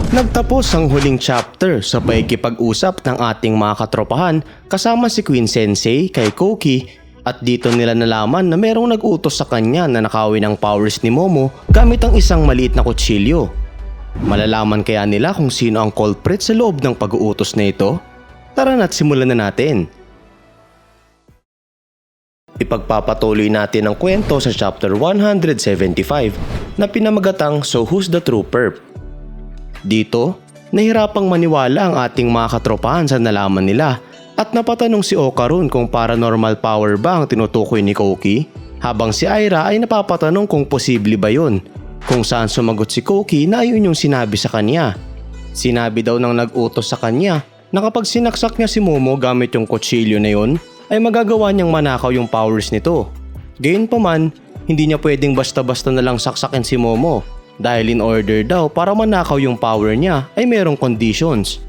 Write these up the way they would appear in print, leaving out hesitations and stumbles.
Nagtapos ang huling chapter sa pakikipag-usap ng ating mga katropahan kasama si Queen Sensei kay Koki at dito nila nalaman na merong nag-utos sa kanya na nakawin ang powers ni Momo gamit ang isang maliit na kutsilyo. Malalaman kaya nila kung sino ang culprit sa loob ng pag-uutos na ito? Tara na't simulan na natin. Ipagpapatuloy natin ang kwento sa chapter 175 na pinamagatang So Who's the True Perp? Dito, nahirapang maniwala ang ating mga katropahan sa nalaman nila at napatanong si Okarun kung paranormal power ba ang tinutukoy ni Koki, habang si Aira ay napapatanong kung posible ba yun, kung saan sumagot si Koki na ayun yung sinabi sa kanya. Sinabi daw ng nag-utos sa kanya na kapag sinaksak niya si Momo gamit yung kutsilyo na yun, ay magagawa niyang manakaw yung powers nito. Gayunpaman, hindi niya pwedeng basta-basta na lang saksakin si Momo dahil in order daw para manakaw yung power niya ay merong conditions.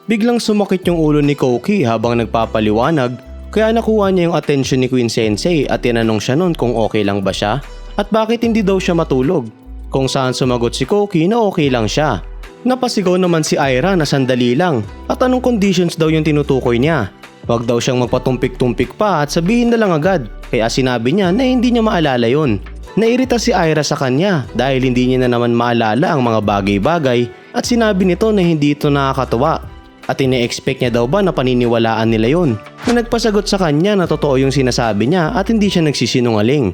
Biglang sumakit yung ulo ni Koki habang nagpapaliwanag kaya nakuha niya yung attention ni Queen Sensei at tinanong siya nun kung okay lang ba siya at bakit hindi daw siya matulog, kung saan sumagot si Koki na okay lang siya. Napasigaw naman si Aira na sandali lang at anong conditions daw yung tinutukoy niya. Wag daw siyang magpatumpik-tumpik pa at sabihin na lang agad, kaya sinabi niya na hindi niya maalala yon. Nairita si Aira sa kanya dahil hindi niya na naman maalala ang mga bagay-bagay at sinabi nito na hindi ito nakakatuwa at ine-expect niya daw ba na paniniwalaan nila yon, na nagpasagot sa kanya na totoo yung sinasabi niya at hindi siya nagsisinungaling.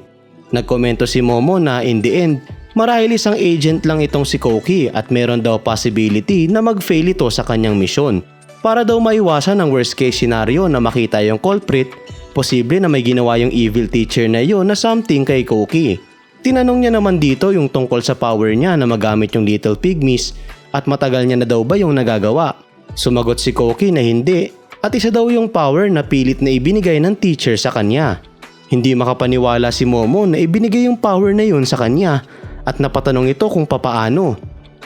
Nagkomento si Momo na in the end, marahil isang agent lang itong si Koki at meron daw possibility na mag-fail ito sa kanyang misyon. Para daw maiwasan ang worst case scenario na makita yung culprit, posible na may ginawa yung evil teacher na yon na something kay Koki. Tinanong niya naman dito yung tungkol sa power niya na magamit yung Little Pygmies at matagal niya na daw ba yung nagagawa. Sumagot si Koki na hindi at isa daw yung power na pilit na ibinigay ng teacher sa kanya. Hindi makapaniwala si Momo na ibinigay yung power na yun sa kanya at napatanong ito kung papaano.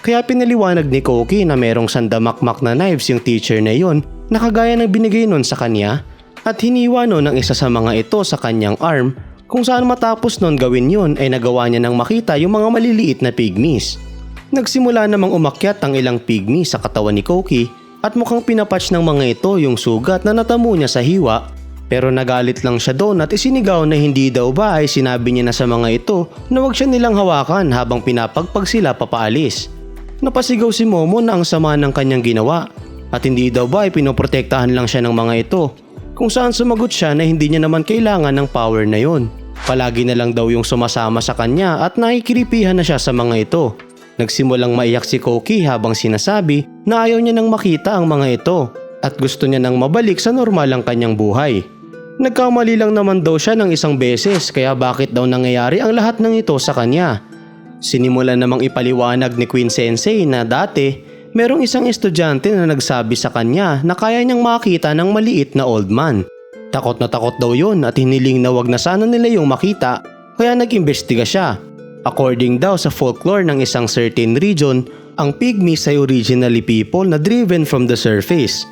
Kaya pinaliwanag ni Koki na merong sandamakmak na knives yung teacher na yon na kagaya ng binigay nun sa kanya at hiniwa nun ang isa sa mga ito sa kanyang arm, kung saan matapos nun gawin yun ay nagawa niya nang makita yung mga maliliit na pygmies. Nagsimula namang umakyat ang ilang pygmy sa katawan ni Koki at mukhang pinapatch ng mga ito yung sugat na natamo niya sa hiwa, pero nagalit lang siya doon at isinigaw na hindi daw ba ay sinabi niya na sa mga ito na wag siya nilang hawakan habang pinapagpag sila papaalis. Napasigaw si Momo na ang sama ng kanyang ginawa at hindi daw ba ay pinoprotektahan lang siya ng mga ito, kung saan sumagot siya na hindi niya naman kailangan ng power na yon. Palagi na lang daw yung sumasama sa kanya at nakikiripihan na siya sa mga ito. Nagsimulang maiyak si Koki habang sinasabi na ayaw niya nang makita ang mga ito at gusto niya nang mabalik sa normal ang kanyang buhay. Nagkamali lang naman daw siya ng isang beses kaya bakit daw nangyayari ang lahat ng ito sa kanya. Sinimulan namang ipaliwanag ni Queen Sensei na dati merong isang estudyante na nagsabi sa kanya na kaya niyang makita ng maliit na old man. Takot na takot daw yun at hiniling na wag na sana nila yung makita kaya nag-imbestiga siya. According daw sa folklore ng isang certain region, ang pygmies ay originally people na driven from the surface,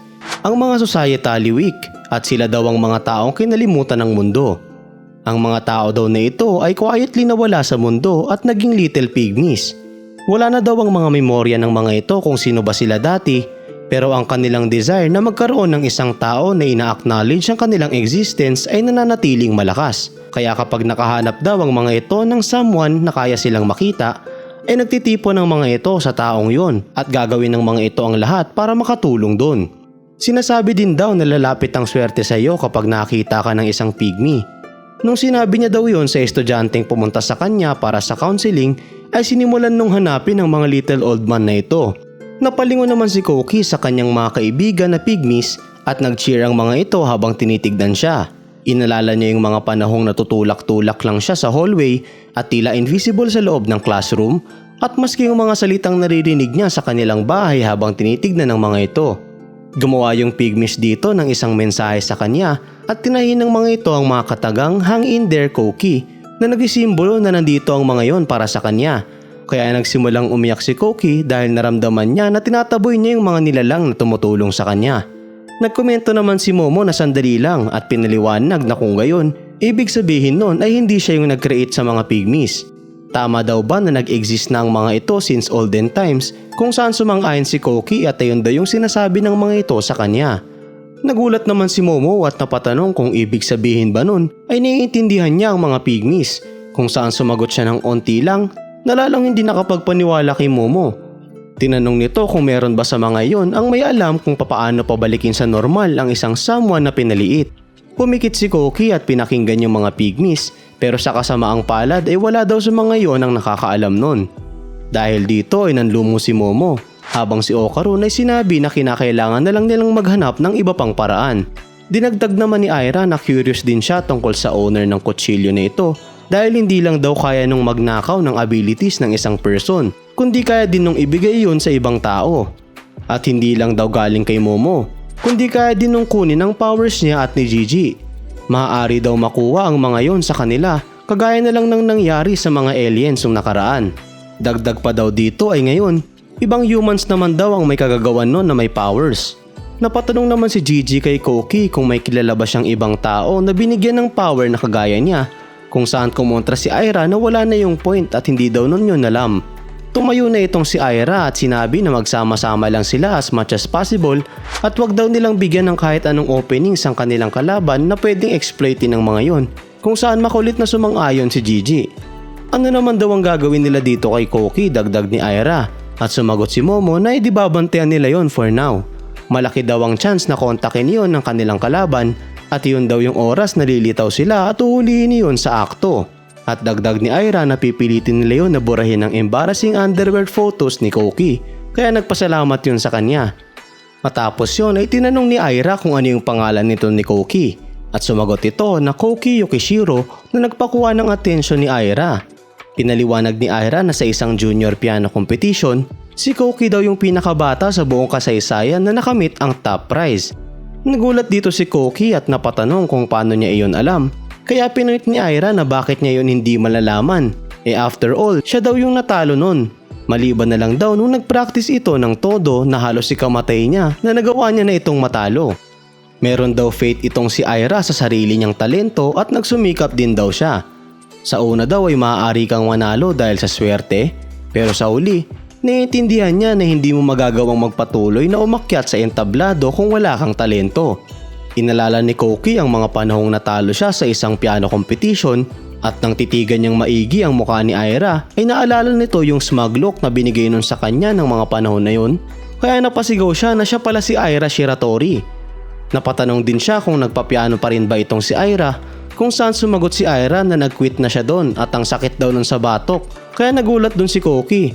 ang mga societally weak at sila daw ang mga taong kinalimutan ng mundo. Ang mga tao daw na ito ay quietly nawala sa mundo at naging little pygmies. Wala na daw ang mga memorya ng mga ito kung sino ba sila dati, pero ang kanilang desire na magkaroon ng isang tao na ina-acknowledge ang kanilang existence ay nananatiling malakas. Kaya kapag nakahanap daw ang mga ito ng someone na kaya silang makita, ay nagtitipon ng mga ito sa taong yon at gagawin ng mga ito ang lahat para makatulong doon. Sinasabi din daw na lalapit ang swerte sa iyo kapag nakita ka ng isang pygmy. Nung sinabi niya daw yon sa estudyanteng pumunta sa kanya para sa counseling, ay sinimulan nung hanapin ang mga little old man na ito. Napalingon naman si Koki sa kanyang mga kaibigan na pygmies at nag-cheer ang mga ito habang tinitignan siya. Inalala niya yung mga panahong natutulak-tulak lang siya sa hallway at tila invisible sa loob ng classroom at maski yung mga salitang naririnig niya sa kanilang bahay habang tinitignan ng mga ito. Gumawa yung pygmies dito ng isang mensahe sa kanya at tinahin ng mga ito ang mga katagang hang in there Koki na nagisimbolo na nandito ang mga yon para sa kanya. Kaya nagsimulang umiyak si Koki dahil naramdaman niya na tinataboy niya yung mga nilalang na tumutulong sa kanya. Nagkomento naman si Momo na sandali lang at pinaliwanag na kung gayon, ibig sabihin nun ay hindi siya yung nag-create sa mga pygmies. Tama daw ba na nag-exist na ang mga ito since olden times kung saan sumang-ayon si Koki at ayun daw yung sinasabi ng mga ito sa kanya? Nagulat naman si Momo at napatanong kung ibig sabihin ba nun ay naiintindihan niya ang mga pygmies, kung saan sumagot siya ng onti lang na lalong hindi nakapagpaniwala kay Momo. Tinanong nito kung meron ba sa mga iyon ang may alam kung papaano pabalikin sa normal ang isang someone na pinaliit. Pumikit si Koki at pinakinggan yung mga pygmies, pero sa kasamaang palad ay wala daw sa mga iyon ang nakakaalam nun. Dahil dito ay nanlumo si Momo, habang si Okarun ay sinabi na kinakailangan na lang nilang maghanap ng iba pang paraan. Dinagdag naman ni Aira na curious din siya tungkol sa owner ng kutsilyo na ito dahil hindi lang daw kaya nung magnakaw ng abilities ng isang person, kundi kaya din nung ibigay yun sa ibang tao. At hindi lang daw galing kay Momo, kundi kaya din nung kunin ang powers niya at ni Gigi. Maaari daw makuha ang mga yon sa kanila, kagaya na lang ng nangyari sa mga aliens nung nakaraan. Dagdag pa daw dito ay ngayon, ibang humans naman daw ang may kagagawan nun na may powers. Napatanong naman si Gigi kay Koki kung may kilala ba siyang ibang tao na binigyan ng power na kagaya niya, kung saan kumontra si Aira na wala na yung point at hindi daw nun yun alam. Tumayo na itong si Aira at sinabi na magsama-sama lang sila as much as possible at wag daw nilang bigyan ng kahit anong openings ang kanilang kalaban na pwedeng exploitin ng mga yon, kung saan makulit na sumang-ayon si Gigi. Ano naman daw ang gagawin nila dito kay Koki, dagdag ni Aira, at sumagot si Momo na idibabantayan nila yon for now. Malaki daw ang chance na kontakin yon ng kanilang kalaban at yun daw yung oras na lilitaw sila at uhulihin yon sa akto. At dagdag ni Aira na pipilitin nila yun na burahin ang embarrassing underwear photos ni Koki, kaya nagpasalamat yun sa kanya. Matapos yun ay tinanong ni Aira kung ano yung pangalan nito ni Koki at sumagot ito na Koki Yukishiro na nagpakuha ng atensyon ni Aira. Pinaliwanag ni Aira na sa isang junior piano competition, si Koki daw yung pinakabata sa buong kasaysayan na nakamit ang top prize. Nagulat dito si Koki at napatanong kung paano niya iyon alam. Kaya pinunit ni Aira na bakit niya yun hindi malalaman. After all, siya daw yung natalo nun. Maliban na lang daw nung nag-practice ito ng todo na halos ikamatay niya na nagawa niya na itong matalo. Meron daw faith itong si Aira sa sarili niyang talento at nagsumikap din daw siya. Sa una daw ay maaari kang manalo dahil sa swerte, pero sa uli, naiintindihan niya na hindi mo magagawang magpatuloy na umakyat sa entablado kung wala kang talento. Inalala ni Koki ang mga panahong natalo siya sa isang piano competition at nang titigan niyang maigi ang mukha ni Aira ay naalala nito yung smug look na binigay nun sa kanya ng mga panahon na yun, kaya napasigaw siya na siya pala si Aira Shiratori. Napatanong din siya kung nagpapiano pa rin ba itong si Aira, kung saan sumagot si Aira na nag-quit na siya doon at ang sakit daw nun sa batok, kaya nagulat dun si Koki.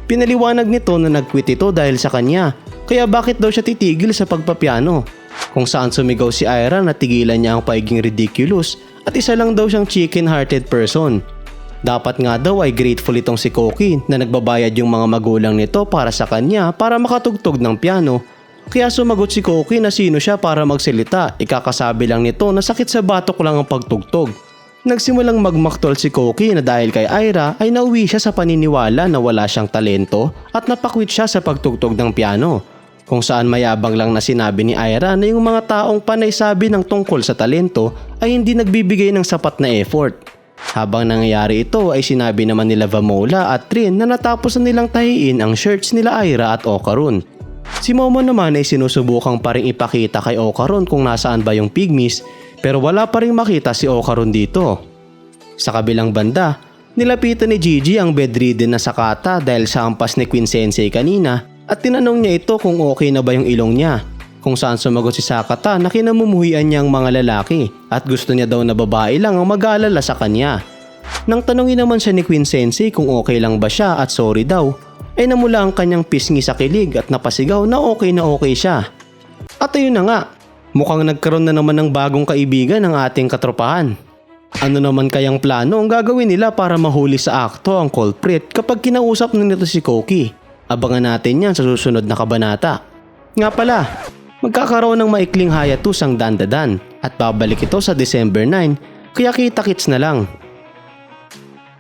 Pinaliwanag nito na nag-quit ito dahil sa kanya, kaya bakit daw siya titigil sa pagpapiano? Kung saan sumigaw si Aira na tigilan niya ang pagiging ridiculous at isa lang daw siyang chicken-hearted person. Dapat nga daw ay grateful itong si Koki na nagbabayad yung mga magulang nito para sa kanya para makatugtog ng piano. Kaya sumagot si Koki na sino siya para magsalita, ikakasabi lang nito na sakit sa batok lang ang pagtugtog. Nagsimulang magmaktol si Koki na dahil kay Aira ay nauwi siya sa paniniwala na wala siyang talento at napakwit siya sa pagtugtog ng piano. Kung saan mayabang lang na sinabi ni Aira na yung mga taong panay sabi ng tungkol sa talento ay hindi nagbibigay ng sapat na effort. Habang nangyayari ito ay sinabi naman nila Vamola at Trin na natapos na nilang tahiin ang shirts nila Aira at Okarun. Si Momo naman ay sinusubukang pa rin ipakita kay Okarun kung nasaan ba yung pygmies, pero wala pa rin makita si Okarun dito. Sa kabilang banda, nilapitan ni Gigi ang bedridden na Sakata dahil sa hampas ni Queen Sensei kanina at tinanong niya ito kung okay na ba yung ilong niya, kung saan sumagot si Sakata na kinamumuhian niya ang mga lalaki at gusto niya daw na babae lang ang mag-aalala sa kanya. Nang tanongin naman siya ni Queen Sensei kung okay lang ba siya at sorry daw, ay namula ang kanyang pisngi sa kilig at napasigaw na okay siya. At ayun na nga, mukhang nagkaroon na naman ng bagong kaibigan ng ating katropahan. Ano naman kayang plano ang gagawin nila para mahuli sa akto ang culprit kapag kinausap na nito si Koki? Abangan natin yan sa susunod na kabanata. Nga pala, magkakaroon ng maikling hiatus ang Dandadan at babalik ito sa December 9, kaya kita-kits na lang.